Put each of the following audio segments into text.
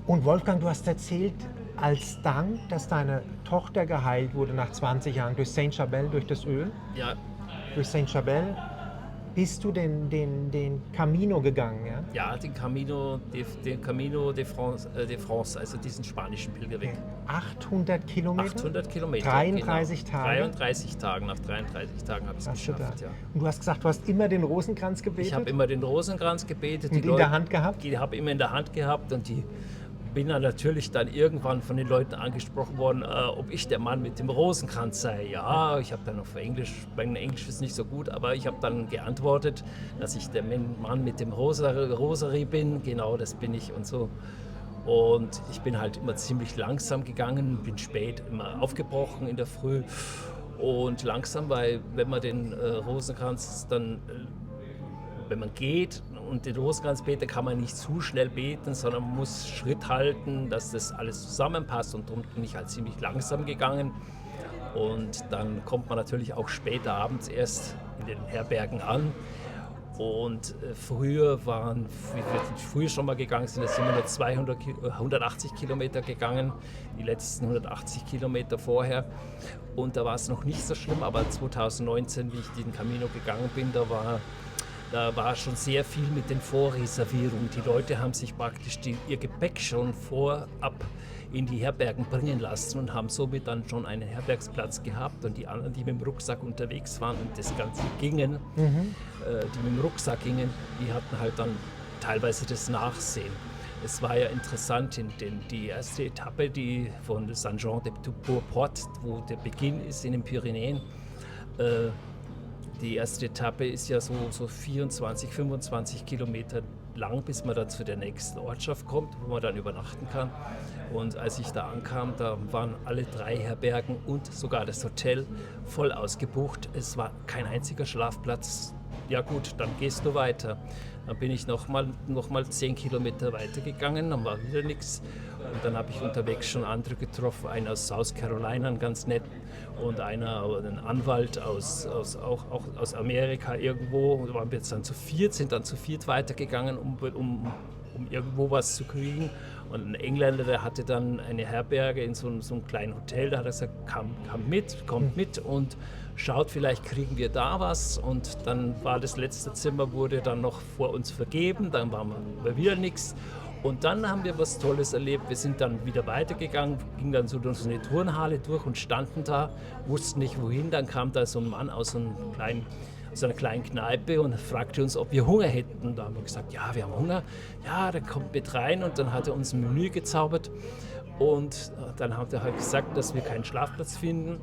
Und Wolfgang, du hast erzählt, als Dank, dass deine Tochter geheilt wurde nach 20 Jahren durch Saint-Charbel, durch das Öl, Ja, durch Saint-Charbel, bist du den Camino gegangen, ja? ja, den Camino de France, also diesen spanischen Pilgerweg. 800 Kilometer? 800 Kilometer. 33 genau. Tage? 33 Tagen, nach 33 Tagen habe ich es Hast du da. geschafft, ja. Und du hast gesagt, du hast immer den Rosenkranz gebetet? Ich habe immer den Rosenkranz gebetet. Und in der Hand gehabt? Die habe immer in der Hand gehabt und die bin dann natürlich dann irgendwann von den Leuten angesprochen worden, ob ich der Mann mit dem Rosenkranz sei. Ja, ich habe dann auf Englisch, mein Englisch ist nicht so gut, aber ich habe dann geantwortet, dass ich der Mann mit dem Rosary bin. Genau, das bin ich und so. Und ich bin halt immer ziemlich langsam gegangen, bin spät immer aufgebrochen in der Früh. Und langsam, weil wenn man den Rosenkranz dann, wenn man geht und den Rosenkranz betet, kann man nicht zu schnell beten, sondern man muss Schritt halten, dass das alles zusammenpasst. Und darum bin ich halt ziemlich langsam gegangen. Und dann kommt man natürlich auch später abends erst in den Herbergen an. Und früher waren, wie wir früher schon mal gegangen sind, da sind wir nur 180 Kilometer gegangen, die letzten 180 Kilometer vorher. Und da war es noch nicht so schlimm, aber 2019, wie ich den Camino gegangen bin, da war schon sehr viel mit den Vorreservierungen. Die Leute haben sich praktisch ihr Gepäck schon vorab in die Herbergen bringen lassen und haben somit dann schon einen Herbergsplatz gehabt. Und die anderen, die mit dem Rucksack unterwegs waren und das Ganze gingen, die mit dem Rucksack gingen, die hatten halt dann teilweise das Nachsehen. Es war ja interessant, die erste Etappe, die von Saint-Jean-de-Port, wo der Beginn ist in den Pyrenäen, die erste Etappe ist ja so 24, 25 Kilometer lang, bis man dann zu der nächsten Ortschaft kommt, wo man dann übernachten kann. Und als ich da ankam, da waren alle 3 Herbergen und sogar das Hotel voll ausgebucht. Es war kein einziger Schlafplatz. Ja gut, dann gehst du weiter. Dann bin ich noch mal 10 Kilometer weitergegangen, dann war wieder nichts. Und dann habe ich unterwegs schon andere getroffen, einen aus South Carolina, ganz nett, und ein Anwalt auch aus Amerika irgendwo. Da waren wir jetzt dann sind dann zu viert weitergegangen, um irgendwo was zu kriegen. Und ein Engländer, der hatte dann eine Herberge in so einem kleinen Hotel, da hat er gesagt, kommt mit und schaut, vielleicht kriegen wir da was. Und dann war das letzte Zimmer, wurde dann noch vor uns vergeben, dann waren wir wieder nichts. Und dann haben wir was Tolles erlebt. Wir sind dann wieder weitergegangen, gingen dann so durch so eine Turnhalle durch und standen da, wussten nicht wohin. Dann kam da so ein Mann aus einer kleinen Kneipe und fragte uns, ob wir Hunger hätten. Da haben wir gesagt, ja, wir haben Hunger. Ja, der kommt mit rein, und dann hat er uns ein Menü gezaubert. Und dann hat er halt gesagt, dass wir keinen Schlafplatz finden.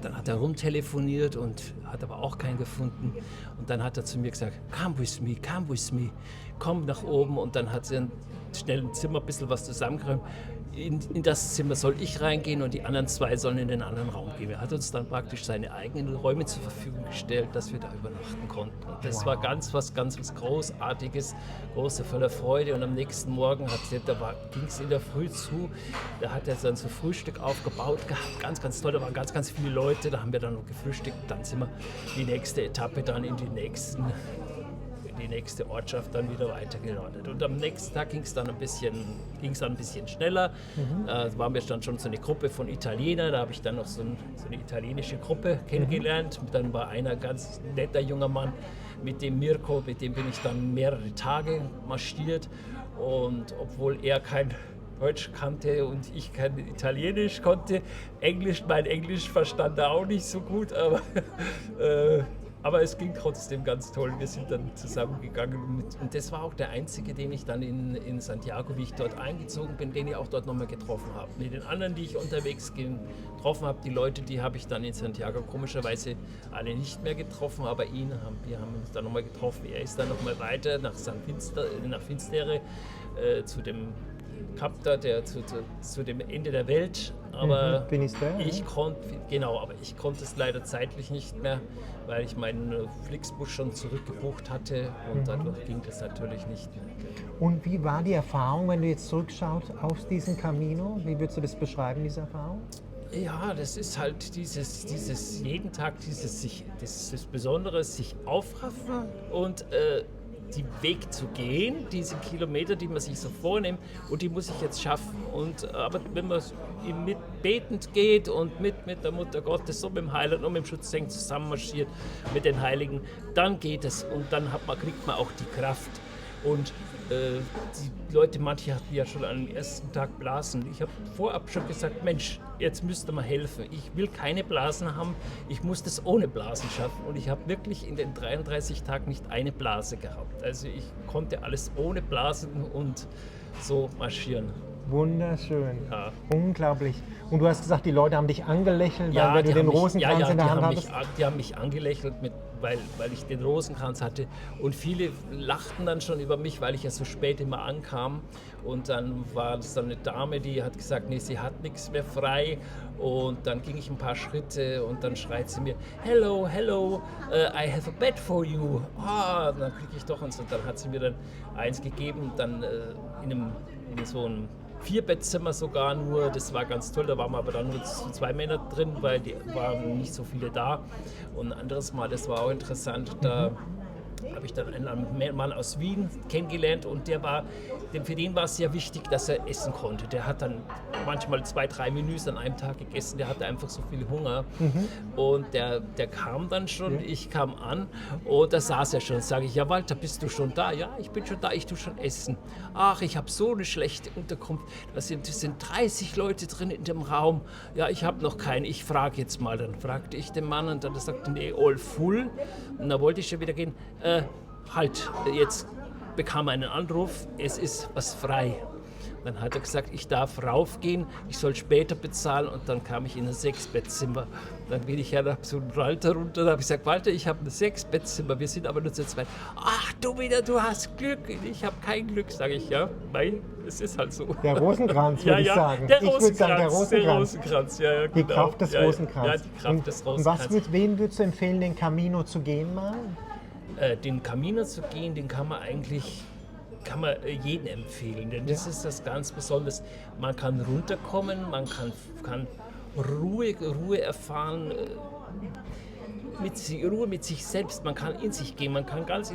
Dann hat er rumtelefoniert und hat aber auch keinen gefunden. Und dann hat er zu mir gesagt, come with me, komm nach oben. Und dann hat er schnell im Zimmer ein bisschen was zusammengeräumt. In das Zimmer soll ich reingehen und die anderen 2 sollen in den anderen Raum gehen. Er hat uns dann praktisch seine eigenen Räume zur Verfügung gestellt, dass wir da übernachten konnten. Und das war was Großartiges, große voller Freude. Und am nächsten Morgen ging es in der Früh zu. Da hat er dann so Frühstück aufgebaut gehabt. Ganz, ganz toll. Da waren ganz, ganz viele Leute. Da haben wir dann noch gefrühstückt. Dann sind wir die nächste Etappe dann in die nächste Ortschaft dann wieder weitergelandet. Und am nächsten Tag ging es dann ein bisschen schneller. Da waren wir dann schon so eine Gruppe von Italienern, da habe ich dann noch so eine italienische Gruppe kennengelernt. Dann war einer ganz netter junger Mann, mit dem Mirko, mit dem bin ich dann mehrere Tage marschiert. Und obwohl er kein Deutsch kannte und ich kein Italienisch konnte, mein Englisch verstand er auch nicht so gut, aber es ging trotzdem ganz toll. Wir sind dann zusammengegangen und das war auch der einzige, den ich dann in Santiago, wie ich dort eingezogen bin, den ich auch dort nochmal getroffen habe. Mit den anderen, die ich unterwegs getroffen habe, die Leute, die habe ich dann in Santiago komischerweise alle nicht mehr getroffen, aber wir haben uns dann nochmal getroffen. Er ist dann nochmal weiter nach Finstere zu dem Kap da, zu dem Ende der Welt, aber ich konnte es leider zeitlich nicht mehr, weil ich meinen Flixbus schon zurückgebucht hatte und dadurch ging das natürlich nicht mehr. Und wie war die Erfahrung, wenn du jetzt zurückschaust auf diesen Camino? Wie würdest du das beschreiben, diese Erfahrung? Ja, das ist halt dieses jeden Tag, das Besondere, sich aufraffen und die Weg zu gehen, diese Kilometer, die man sich so vornimmt, und die muss ich jetzt schaffen. Aber wenn man mit betend geht und mit der Mutter Gottes und mit dem Heiland und mit dem Schutzengel zusammen marschiert, mit den Heiligen, dann geht es und dann kriegt man auch die Kraft. Und die Leute, manche hatten ja schon am ersten Tag Blasen. Ich habe vorab schon gesagt, Mensch, jetzt müsst ihr mir helfen. Ich will keine Blasen haben, ich muss das ohne Blasen schaffen. Und ich habe wirklich in den 33 Tagen nicht eine Blase gehabt. Also ich konnte alles ohne Blasen und so marschieren. Wunderschön. Ja. Unglaublich. Und du hast gesagt, die Leute haben dich angelächelt, weil du den Rosenkranz in der Hand hattest? Die haben mich angelächelt, weil ich den Rosenkranz hatte. Und viele lachten dann schon über mich, weil ich ja so spät immer ankam. Und dann war es dann eine Dame, die hat gesagt, nee, sie hat nichts mehr frei. Und dann ging ich ein paar Schritte und dann schreit sie mir, hello, I have a bed for you. Und dann kriege ich doch und so. Dann hat sie mir dann eins gegeben, dann in so einem 4-Bettzimmer sogar nur, das war ganz toll, da waren aber dann nur 2 Männer drin, weil die waren nicht so viele da. Und ein anderes Mal, das war auch interessant, da habe ich dann einen Mann aus Wien kennengelernt und für den war es sehr wichtig, dass er essen konnte. Der hat dann manchmal 2, 3 Menüs an einem Tag gegessen, der hatte einfach so viel Hunger. Und der kam dann schon, ich kam an und da saß er schon. Sage ich, ja Walter, bist du schon da? Ja, ich bin schon da, ich tue schon essen. Ach, ich habe so eine schlechte Unterkunft, das sind 30 Leute drin in dem Raum. Ja, ich habe noch keinen, ich frage jetzt mal. Dann fragte ich den Mann und dann sagte er, nee, all full. Und da wollte ich schon wieder gehen. Jetzt bekam er einen Anruf, es ist was frei. Dann hat er gesagt, ich darf raufgehen, ich soll später bezahlen und dann kam ich in ein 6-Bettzimmer. Dann bin ich ja zu Walter runter, da habe ich gesagt, Walter, ich habe ein 6-Bettzimmer, wir sind aber nur zu zweit. Ach du hast Glück, ich habe kein Glück, sage ich, ja, weil es ist halt so. Der Rosenkranz, würde ich sagen. Der Rosenkranz, ja, genau. Die Kraft des Rosenkranzes. Ja, die Kraft des Rosenkranzes. Und wen würdest du empfehlen, den Camino zu gehen mal? Den Camino zu gehen, den kann man jedem empfehlen, denn das ist das ganz Besondere. Man kann runterkommen, man kann Ruhe erfahren, Ruhe mit sich selbst, man kann in sich gehen, man kann ganz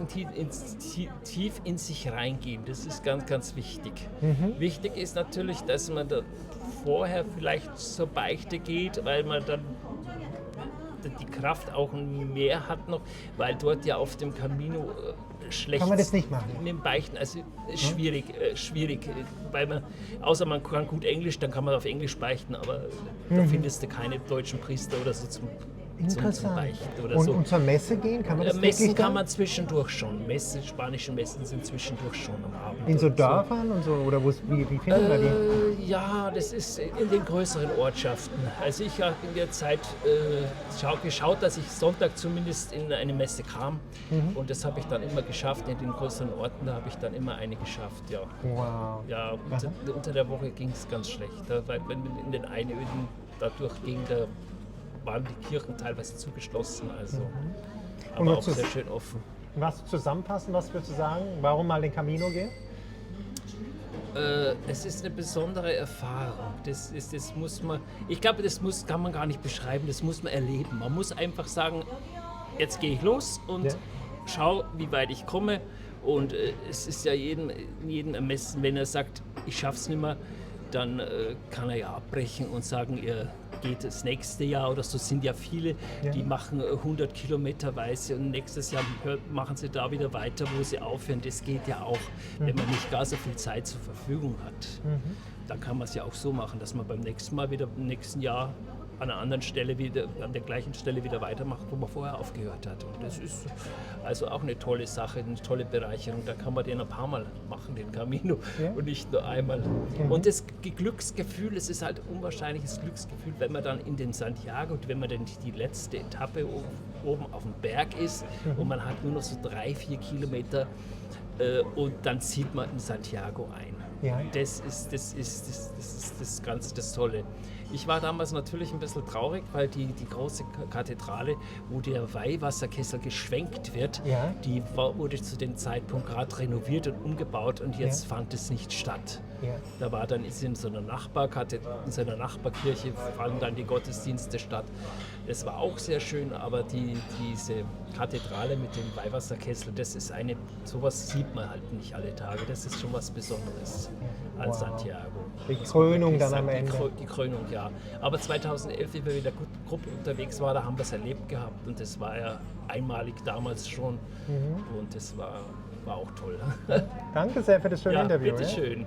tief in sich reingehen, das ist ganz, ganz wichtig. Wichtig ist natürlich, dass man da vorher vielleicht zur Beichte geht, weil man dann die Kraft auch mehr hat noch, weil dort ja auf dem Camino schlecht... Kann man das nicht machen? Mit dem Beichten, also schwierig, weil außer man kann gut Englisch, dann kann man auf Englisch beichten, aber da findest du keine deutschen Priester oder so zum Beichten oder so. Und zur Messe gehen, kann man das Messen kann man zwischendurch schon. Spanische Messen sind zwischendurch schon am Abend. In so Dörfern und so, oder wie findet man die? Ja, das ist in den größeren Ortschaften. Also ich habe in der Zeit geschaut, dass ich Sonntag zumindest in eine Messe kam. Und das habe ich dann immer geschafft. In den größeren Orten, da habe ich dann immer eine geschafft. Ja. Wow. Ja, unter der Woche ging es ganz schlecht. Weil wenn in den Einöden dadurch ging, da waren die Kirchen teilweise zugeschlossen, also aber auch sehr schön offen. Was zusammenfassen, was würdest du sagen? Warum mal den Camino gehen? Es ist eine besondere Erfahrung. Das muss man, ich glaube, kann man gar nicht beschreiben, das muss man erleben. Man muss einfach sagen, jetzt gehe ich los und schau, wie weit ich komme. Und es ist ja jeden ermessen, wenn er sagt, ich schaff's nicht mehr, dann kann er ja abbrechen und sagen, er geht das nächste Jahr oder so. Sind ja viele, die machen 100 Kilometerweise und nächstes Jahr machen sie da wieder weiter, wo sie aufhören. Das geht ja auch, wenn man nicht gar so viel Zeit zur Verfügung hat. Dann kann man es ja auch so machen, dass man beim nächsten Mal wieder im nächsten Jahr an einer anderen Stelle an der gleichen Stelle wieder weitermacht, wo man vorher aufgehört hat. Und das ist also auch eine tolle Sache, eine tolle Bereicherung. Da kann man den ein paar Mal machen, den Camino, und nicht nur einmal. Und das Glücksgefühl, es ist halt ein unwahrscheinliches Glücksgefühl, wenn man dann in den Santiago, wenn man dann die letzte Etappe oben auf dem Berg ist und man hat nur noch so 3-4 Kilometer und dann zieht man in Santiago ein. Ja. Das ist das Ganze, das Tolle. Ich war damals natürlich ein bisschen traurig, weil die große Kathedrale, wo der Weihwasserkessel geschwenkt wird, die wurde zu dem Zeitpunkt gerade renoviert und umgebaut und jetzt fand es nicht statt. Ja. Da war dann ist in so einer in so einer Nachbarkirche fanden dann die Gottesdienste statt. Es war auch sehr schön, aber diese Kathedrale mit dem Weihwasserkessel, sowas sieht man halt nicht alle Tage. Das ist schon was Besonderes an Wow. Santiago. Die Muss man Krönung wirklich dann sagen, am Ende. Die Krönung, ja. Aber 2011, wie wir mit der Gruppe unterwegs waren, da haben wir es erlebt gehabt und das war ja einmalig damals schon und das war auch toll. Danke sehr für das schöne Ja, Interview. bitteschön.